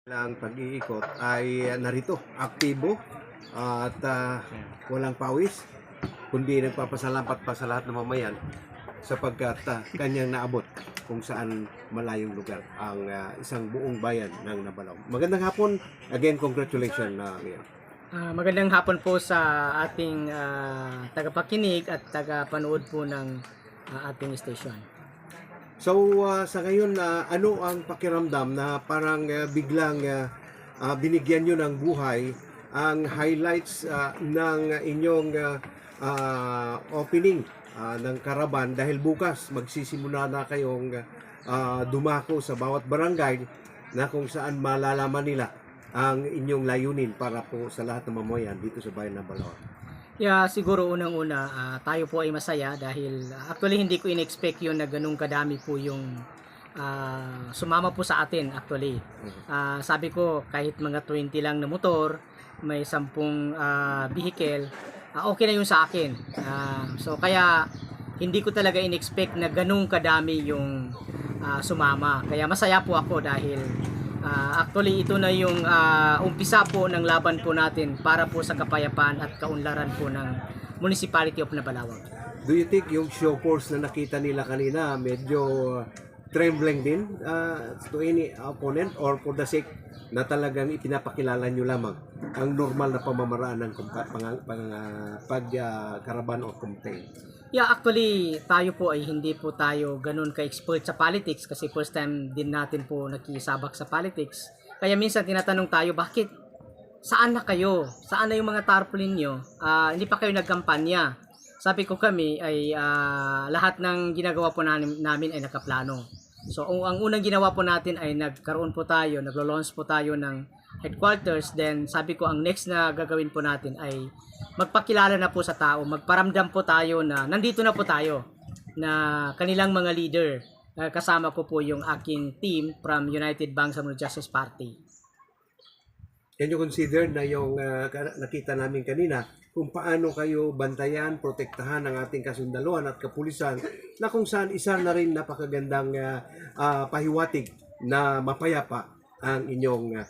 Ang pag-iikot ay narito, aktibo at walang pawis, kundi nagpapasalamat pa sa lahat ng mamayan sapagkat kanyang naabot kung saan malayong lugar ang isang buong bayan ng Nabalaw. Magandang hapon, again congratulations na Mayor. Magandang hapon po sa ating tagapakinig at tagapanood po ng ating station. So sa ngayon, ano ang pakiramdam na parang biglang binigyan nyo ng buhay ang highlights ng inyong opening ng Karaban dahil bukas magsisimula na kayong dumako sa bawat barangay na kung saan malalaman nila ang inyong layunin para po sa lahat ng mamayan dito sa bayan ng Balaod. Siguro unang-una, tayo po ay masaya dahil actually hindi ko in-expect yun na ganun kadami po yung sumama po sa atin actually. Sabi ko kahit mga 20 lang na motor, may 10 vehicle, okay na yun sa akin. So kaya hindi ko talaga in-expect na ganun kadami yung sumama. Kaya masaya po ako dahil actually ito na yung umpisa po ng laban po natin para po sa kapayapaan at kaunlaran po ng Municipality of Nabalawag. Do you think yung show force na nakita nila kanina medyo trembling din to any opponent or for the sake na talagang ipinapakilala nyo lamang ang normal na pamamaraan ng pagkaraban o campaign? Actually, tayo po ay hindi po tayo ganun ka-expert sa politics kasi first time din natin po nakisabak sa politics. Kaya minsan tinatanong tayo, bakit? Saan na kayo? Saan na yung mga tarpaulin nyo? Hindi pa kayo nagkampanya. Sabi ko kami ay lahat ng ginagawa po namin ay nakaplano. So, ang unang ginawa po natin ay nagkaroon po tayo, naglo-launch po tayo ng headquarters. Then, sabi ko, ang next na gagawin po natin ay magpakilala na po sa tao, magparamdam po tayo na nandito na po tayo, na kanilang mga leader. Kasama ko po yung aking team from United Bangsamoro Justice Party. Can you consider na yung nakita namin kanina kung paano kayo bantayan, protektahan ang ating kasundaluhan at kapulisan na kung saan isa na rin napakagandang pahiwatig na mapayapa ang inyong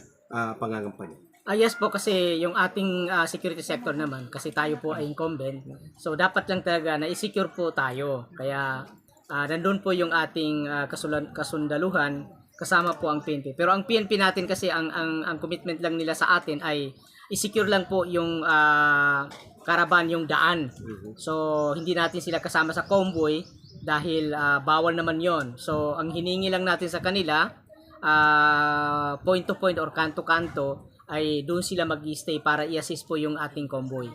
pangangampanya? Yes po, kasi yung ating security sector naman, kasi tayo po ay incumbent, so dapat lang talaga na i-secure po tayo. Kaya nandun po yung ating kasundaluhan, kasama po ang PNP. Pero ang PNP natin kasi, ang commitment lang nila sa atin ay i-secure lang po yung Karaban, yung daan. So hindi natin sila kasama sa convoy dahil bawal naman yon. So ang hiningi lang natin sa kanila, point to point or kanto-kanto, ay doon sila mag-stay para i-assist po yung ating convoy.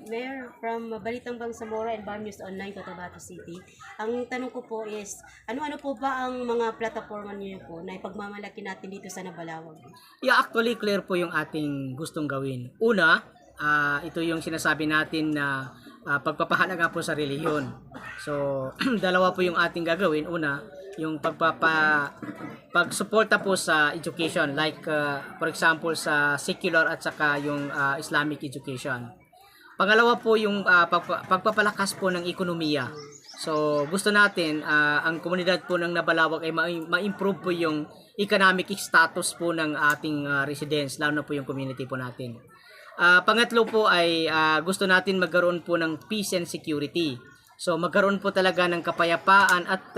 Mayor, from Balitang Bangsamoro and Bam News Online, Cotabato City. Ang tanong ko po is, ano-ano po ba ang mga plataforma niyo po na ipagmamalaki natin dito sa Nabalawag? Actually clear po yung ating gustong gawin. Una, ito yung sinasabi natin na pagpapahalaga po sa relihiyon. So, dalawa po yung ating gagawin. Una, yung pagsuporta po sa education, like for example sa secular at saka yung Islamic education. Pangalawa po yung pagpapalakas po ng ekonomiya. So gusto natin ang komunidad po ng Nabalawag ay ma-improve po yung economic status po ng ating residents, lalo na po yung community po natin. Pangatlo po ay gusto natin magkaroon po ng peace and security. So magkaroon po talaga ng kapayapaan at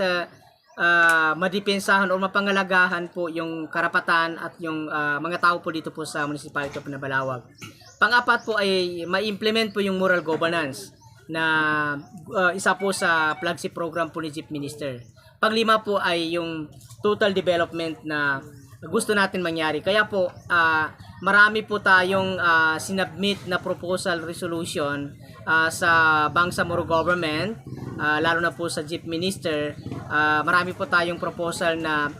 madepensahan o mapangalagahan po yung karapatan at yung mga tao po dito po sa Municipality of Nabalawag. Pang-apat po ay ma-implement po yung moral governance na isa po sa flagship program po ni Chief Minister. Pang-lima po ay yung total development na gusto natin mangyari. Kaya po marami po tayong sinubmit na proposal resolution sa Bangsamoro government, lalo na po sa Chief Minister. Marami po tayong proposal na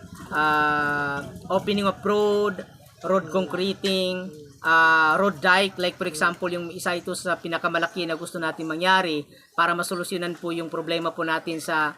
opening of road concreting, road dike, like for example yung isa ito sa pinakamalaki na gusto natin mangyari para masolusyonan po yung problema po natin sa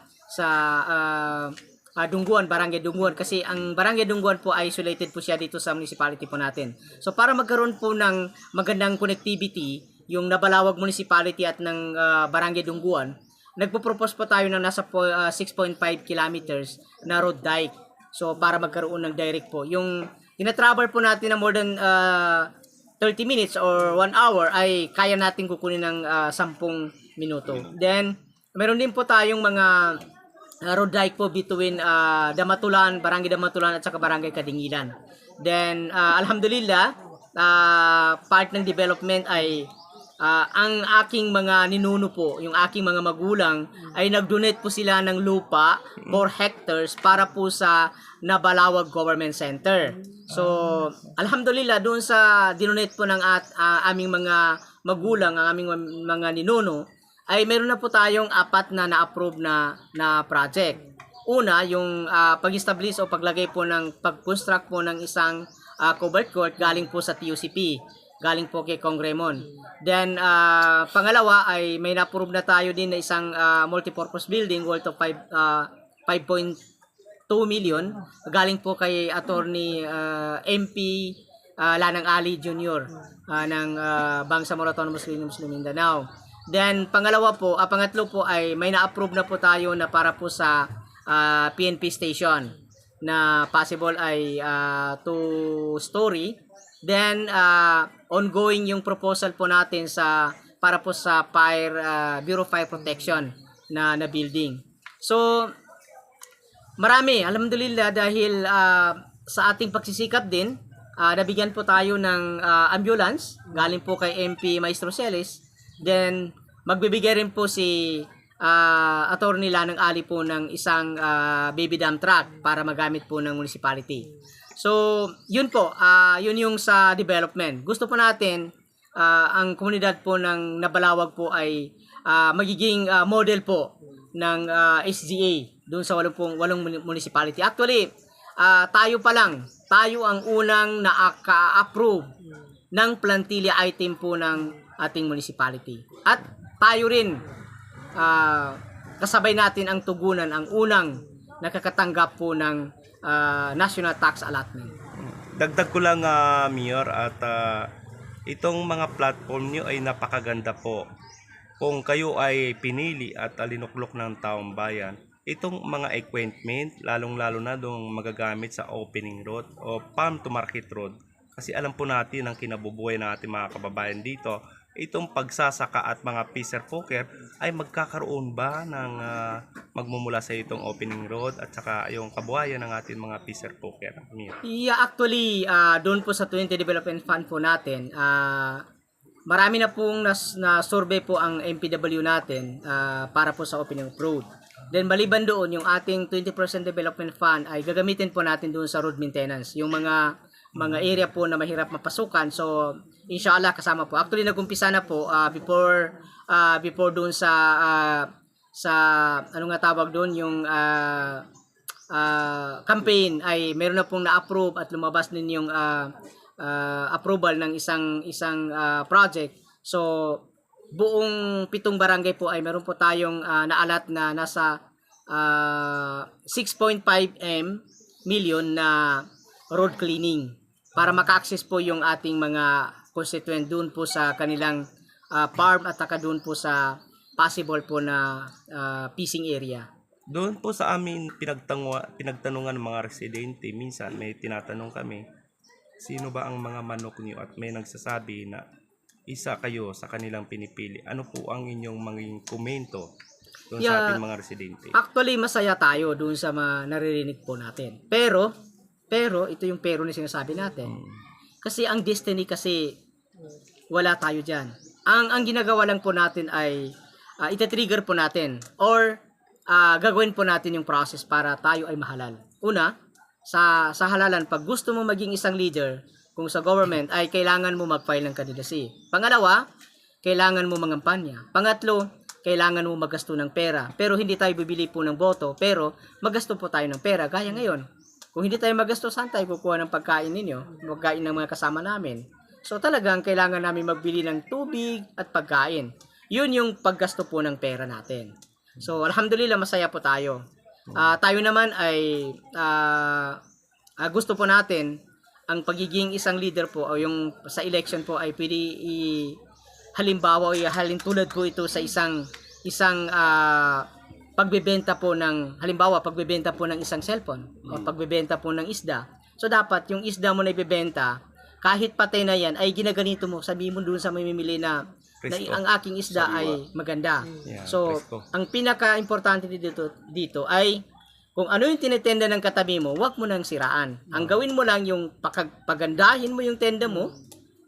Dungguan, Barangay Dungguan, kasi ang Barangay Dungguan po isolated po siya dito sa municipality po natin. So para magkaroon po ng magandang connectivity yung Nabalawag Municipality at ng Barangay Dungguan, nagpo-propose po tayo ng nasa 6.5 kilometers na road dike. So para magkaroon ng direct po. Yung tina-travel po natin na more than 30 minutes or 1 hour ay kaya natin kukunin ng 10 minuto. Then meron din po tayong mga road dike po between Damatulan, Barangay Damatulan at saka Barangay Kadingilan. Then alhamdulillah, part ng development ay ang aking mga ninuno po, yung aking mga magulang ay nag-donate po sila ng lupa 4 hectares para po sa Nabalawag Government Center. So alhamdulillah doon sa dinonate po ng aming mga magulang, ang aming mga ninuno, ay meron na po tayong 4 na na-approve na project. Una, yung pag-establish o paglagay po ng pag-construct po ng isang covered court galing po sa TUCP, galing po kay Kong Raymond. Then pangalawa ay may na-approve na tayo din na isang multipurpose building worth of 5.2 million galing po kay attorney MP Lanang Ali Jr. Ng Bangsamoro Autonomous Muslim Mindanao. Then pangatlo po ay may na-approve na po tayo na para po sa PNP station na possible ay 2-story. Then ongoing yung proposal po natin para po sa Bureau of Fire Protection na building. So marami, alhamdulillah, dahil sa ating pagsisikap din, nabigyan po tayo ng ambulance galing po kay MP Maestro Celes. Then magbibigay rin po si Attorney Lanang Ali po ng isang baby dump truck para magamit po ng municipality. So yun po, yun yung sa development. Gusto po natin ang komunidad po ng Nabalawag po ay magiging model po ng SGA doon sa walong municipality. Actually, tayo ang unang naka-approve ng plantilla item po ng ating municipality. At tayo rin, kasabay natin ang tugunan, ang unang nakakatanggap po ng national tax allotment. Dagdag ko lang, Mayor, at itong mga platform nyo ay napakaganda po. Kung kayo ay pinili at alinuklok ng taong bayan, itong mga equipment, lalong-lalo na doong magagamit sa opening road o farm to market road. Kasi alam po natin ang kinabubuhay ng ating mga kababayan dito, itong pagsasaka at mga fisher poker ay magkakaroon ba ng magmumula sa itong opening road at saka yung kabuhayan ng ating mga fisher poker? Yeah, actually, doon po sa 20 Development Fund po natin, marami na pong na-survey po ang MPW natin para po sa opening road. Then maliban doon, yung ating 20% Development Fund ay gagamitin po natin doon sa road maintenance. Yung mga area po na mahirap mapasukan. So, inshallah kasama po. Actually, nag-umpisa na po before doon sa ano nga tawag doon, yung campaign ay meron na pong na-approve at lumabas din yung approval ng isang project. So, buong 7 barangay po ay meron po tayong naalat na nasa 6.5 million na road cleaning para maka-access po yung ating mga constituent doon po sa kanilang farm at saka doon po sa possible po na fishing area. Doon po sa amin pinagtanungan ng mga residente, minsan may tinatanong kami, sino ba ang mga manok niyo, at may nagsasabi na isa kayo sa kanilang pinipili. Ano po ang inyong maging komento doon sa ating mga residente? Actually, masaya tayo doon sa naririnig po natin. Pero ito yung pero na sinasabi natin. Kasi ang destiny kasi wala tayo dyan. Ang ginagawa lang po natin ay itatrigger po natin or gagawin po natin yung process para tayo ay mahalal. Una, sa halalan, pag gusto mo maging isang leader, kung sa government, ay kailangan mo mag-file ng candidacy. Pangalawa, kailangan mo mangampanya. Pangatlo, kailangan mo magasto ng pera. Pero hindi tayo bibili po ng boto, pero magasto po tayo ng pera. Gaya ngayon, kung hindi tayo magasto, saan tayo kukuha ng pagkain ninyo? Pagkain ng mga kasama namin. So talagang kailangan namin magbili ng tubig at pagkain. Yun yung paggasto po ng pera natin. So alhamdulillah, masaya po tayo. Tayo naman ay gusto po natin ang pagiging isang leader po o yung sa election po ay pwede halimbawa o halin tulad ko ito sa isang pagbebenta po ng, halimbawa, pagbebenta po ng isang cellphone o pagbebenta po ng isda. So, dapat yung isda mo na ibebenta, kahit patay na yan, ay ginaganito mo, sabihin mo dun sa mamimili na Presko. ang aking isda ay maganda. Yeah, So, presko. ang pinaka-importante dito ay kung ano yung tinitenda ng katabi mo, wag mo nang siraan. Ang gawin mo lang yung pagandahin mo yung tenda mo,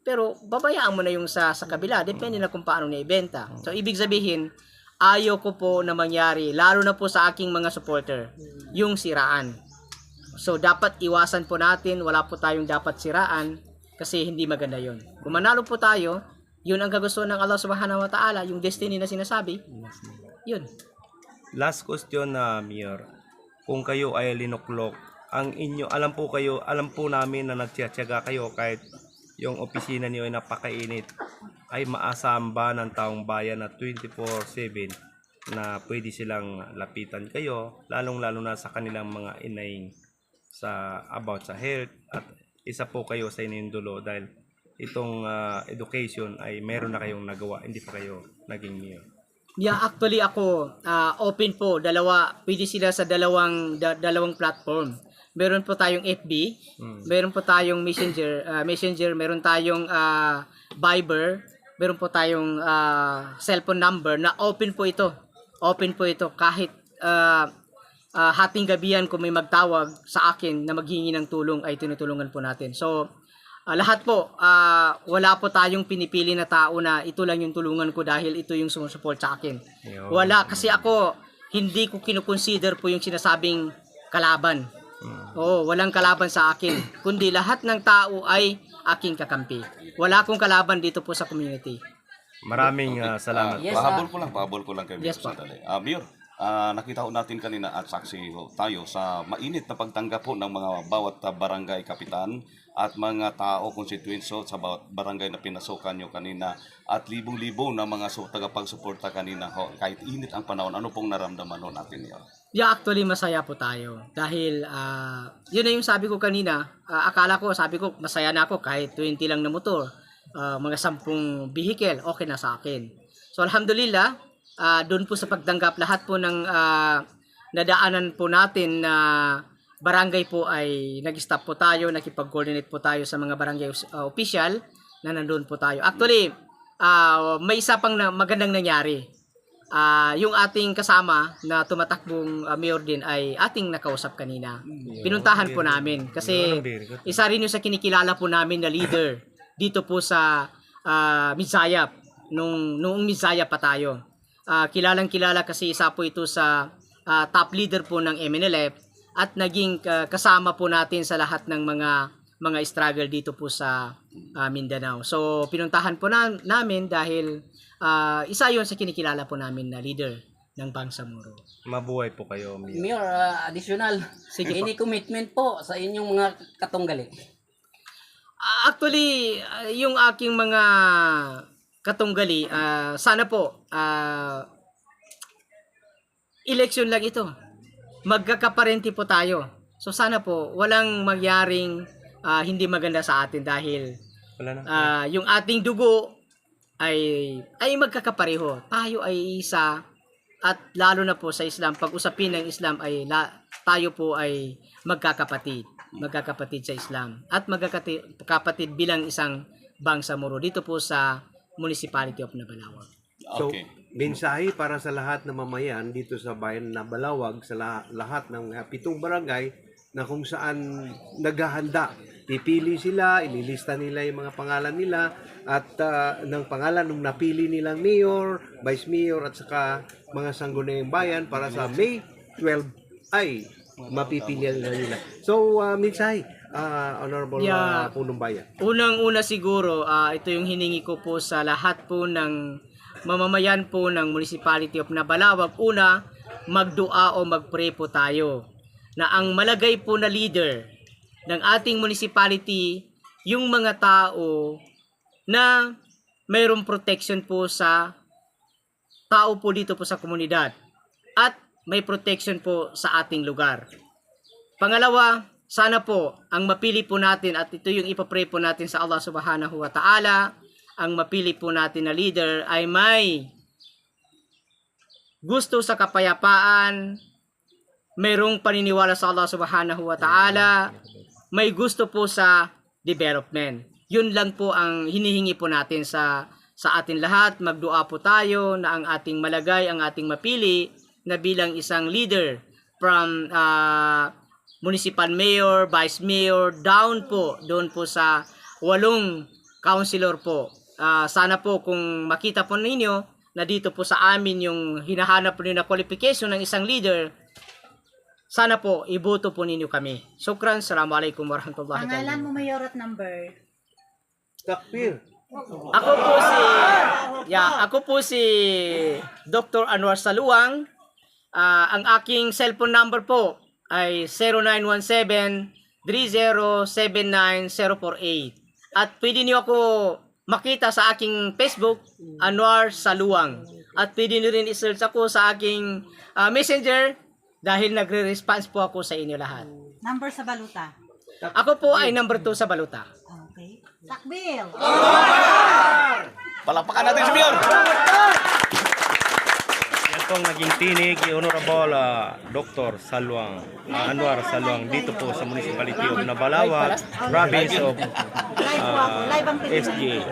pero babayaan mo na yung sa kabila. Depende na kung paano niya ibenta. So, ibig sabihin, ayaw ko po na mangyari, lalo na po sa aking mga supporter, yung siraan. So, dapat iwasan po natin, wala po tayong dapat siraan, kasi hindi maganda yon. Kung manalo po tayo, yun ang kagustuhan ng Allah Subhanahu wa Ta'ala, yung destiny na sinasabi, yun. Last question na Mayor. Kung kayo ay linuklok, ang inyo, alam po namin na nagtiyatsaga kayo kahit yung opisina niyo ay napakainit, ay maasam ba ng taong bayan na 24/7 na pwede silang lapitan kayo, lalong-lalo na sa kanilang mga inaing about sa health, at isa po kayo sa inyong dulo dahil itong education ay meron na kayong nagawa, hindi pa kayo naging mayor. Yeah, actually ako, open po, pwede sila sa dalawang platform. Meron po tayong FB, meron po tayong Messenger, meron tayong Viber, meron po tayong cellphone number na open po ito. Open po ito kahit hating gabihan kung may magtawag sa akin na maghingi ng tulong ay tinutulungan po natin. So, lahat po, wala po tayong pinipili na tao na ito lang yung tulungan ko dahil ito yung sumusupport sa akin. Wala, kasi ako, hindi ko kinukonsider po yung sinasabing kalaban. Oo, walang kalaban sa akin. Kundi lahat ng tao ay aking kakampi. Wala akong kalaban dito po sa community. Maraming salamat. Yes, pahabol ko lang kay Yes, Mayor sandali. Mayor, nakita ho natin kanina at saksi ho tayo sa mainit na pagtanggap po ng mga bawat barangay kapitan at mga tao, konstituenso sa bawat barangay na pinasukan nyo kanina at libong-libo na mga tagapagsuporta kanina ho. Kahit init ang panahon, ano pong naramdaman ho natin niya? Yeah, actually masaya po tayo dahil yun na yung sabi ko kanina, sabi ko masaya na ako kahit 20 lang na motor, mga 10 vehicle, okay na sa akin. So alhamdulillah, doon po sa pagtanggap lahat po ng nadaanan po natin na barangay po ay nag-stop po tayo, nakipag-coordinate po tayo sa mga barangay official na nandun po tayo. Actually, may isa pang magandang nangyari. Yung ating kasama na tumatakbong mayor din ay ating nakausap kanina. Pinuntahan po namin kasi isa rin yung sa kinikilala po namin na leader dito po sa Mizayap noong Mizayap pa tayo. Kilalang-kilala kasi isa po ito sa top leader po ng MNLF at naging kasama po natin sa lahat ng mga struggle dito po sa Mindanao. So pinuntahan po namin dahil isa yon sa kinikilala po namin na leader ng Bangsamoro. Mabuhay po kayo, Mayor. Mayor, additional, Sige po. any commitment po sa inyong mga katunggali? Actually, yung aking mga katunggali, sana po, election lang ito. Magkakaparenti po tayo. So sana po, walang magyaring hindi maganda sa atin dahil Wala na. yung ating dugo ay magkakapareho. Tayo ay isa at lalo na po sa Islam, pag usapin ng Islam ay tayo po ay magkakapatid sa Islam at magkakapatid bilang isang Bangsamoro dito po sa Municipality of Nabalawag. So, Okay. mensahe para sa lahat ng mamayan dito sa bayan ng Nabalawag, sa lahat ng 7 barangay na kung saan naghahanda. Pipili sila, ililista nila yung mga pangalan nila at ng pangalan ng napili nilang mayor, vice mayor at saka mga sangguniang bayan para sa May 12 ay mapipilian na nila. So, mensahe, Honorable Yeah. Punong Bayan. Unang-una siguro, ito yung hiningi ko po sa lahat po ng mamamayan po ng Municipality of Nabalawag. Una, magdua o magpray po tayo na ang malagay po na leader ng ating municipality, yung mga tao na mayroong protection po sa tao po dito po sa komunidad at may protection po sa ating lugar. Pangalawa, sana po ang mapili po natin at ito yung ipapray po natin sa Allah Subhanahu wa Ta'ala, ang mapili po natin na leader ay may gusto sa kapayapaan, mayroong paniniwala sa Allah Subhanahu wa Ta'ala, may gusto po sa development. Yun lang po ang hinihingi po natin sa atin lahat. Magdua po tayo na ang ating malagay, ang ating mapili na bilang isang leader from municipal mayor, vice mayor, down po, doon po sa 8 councilor po. Sana po kung makita po ninyo na dito po sa amin yung hinahanap po ninyo na qualification ng isang leader, sana po iboto po ninyo kami. Shukran, assalamualaikum warahmatullahi wabarakatuh. Pangalan mo, mayor at number. Takbir. Ako po si Dr. Anwar Saluang. Ang aking cellphone number po ay 0917-3079048. At pwede niyo ako makita sa aking Facebook, Anwar Saluang. At pwede niyo rin i-search ako sa aking messenger dahil nagre-response po ako sa inyo lahat. Number sa baluta. Ako po ay number 2 sa baluta. Okay. Takbil! Palakpakan natin si Mayor! Yan pong naging tinig ni Honorable Dr. Saluang, Anwar Saluang dito po sa Municipality of Nabalawag, Province of Live po ako. Live ang SGA.